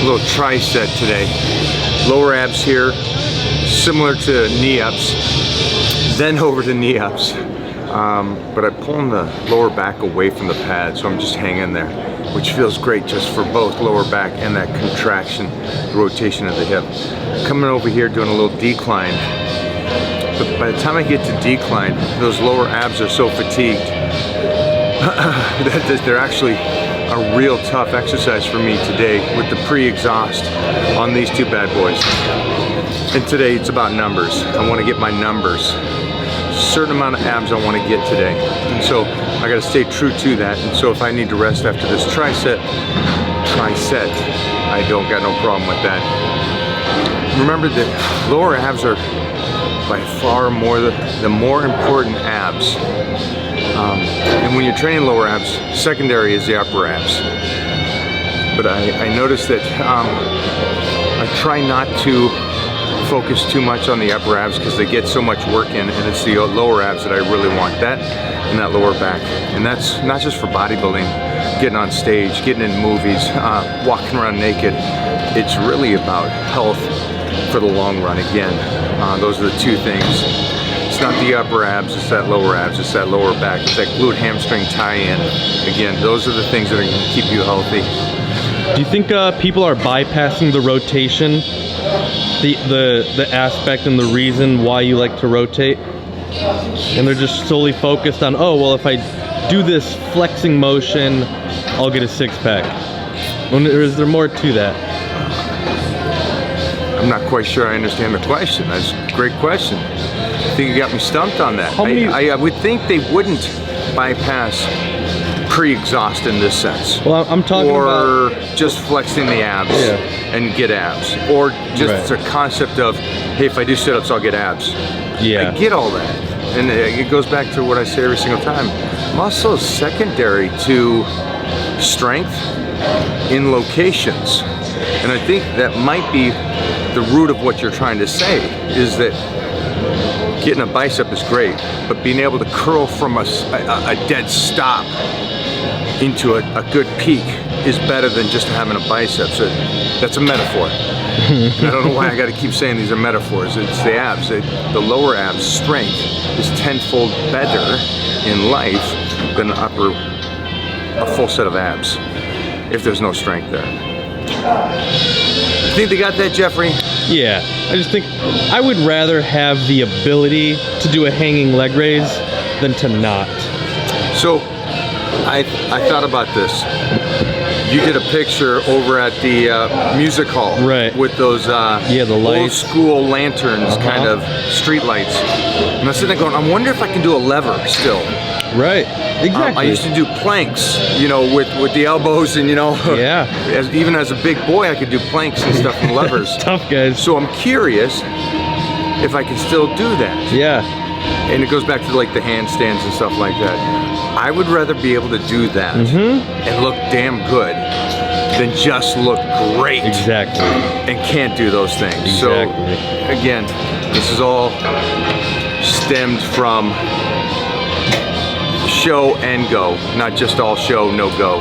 A little tricep today. Lower abs here, similar to knee ups, then over to knee ups. But I'm pulling the lower back away from the pad, so I'm just hanging there, which feels great just for both lower back and that contraction, the rotation of the hip. Coming over here doing a little decline. But by the time I get to decline, those lower abs are so fatigued that they're actually a real tough exercise for me today with the pre-exhaust on these two bad boys. And today it's about numbers. I want to get my numbers. Certain amount of abs I want to get today. And so I got to stay true to that. And so if I need to rest after this tricep, I don't got no problem with that. Remember that lower abs are by far more the more important abs. And when you're training lower abs, secondary is the upper abs. But I noticed that I try not to focus too much on the upper abs because they get so much work in, and it's the lower abs that I really want, that and that lower back. And that's not just for bodybuilding, getting on stage, getting in movies, walking around naked. It's really about health for the long run. Again, those are the two things. It's not the upper abs, it's that lower abs, it's that lower back, it's that glute hamstring tie-in. Again, those are the things that are going to keep you healthy. Do you think people are bypassing the rotation, the aspect and the reason why you like to rotate, and they're just solely focused on, oh well, if I do this flexing motion, I'll get a six-pack? Or is there more to that? I'm not quite sure I understand the question. That's a great question. I think you got me stumped on that. I would think they wouldn't bypass pre-exhaust in this sense. Well, I'm talking about just flexing the abs and get abs. Or just a concept of, hey, if I do sit-ups, I'll get abs. Yeah. I get all that. And it goes back to what I say every single time. Muscle is secondary to strength in locations. And I think that might be the root of what you're trying to say, is that getting a bicep is great, but being able to curl from a dead stop into a good peak is better than just having a bicep. So that's a metaphor. And I don't know why I got to keep saying these are metaphors. It's the abs. The lower abs strength is tenfold better in life than a full set of abs if there's no strength there. You think they got that, Jeffrey? Yeah, I just think I would rather have the ability to do a hanging leg raise than to not. So I thought about this. You did a picture over at the music hall, right, with those the lights, old school lanterns, kind of street lights. And I was sitting there going, I wonder if I can do a lever still. Right, exactly. I used to do planks, you know, with the elbows, and you know, even as a big boy, I could do planks and stuff and levers. Tough guys. So I'm curious if I can still do that. Yeah. And it goes back to like the handstands and stuff like that. I would rather be able to do that and look damn good than just look great. Exactly. And can't do those things. Exactly. So again, this is all stemmed from show and go, not just all show, no go.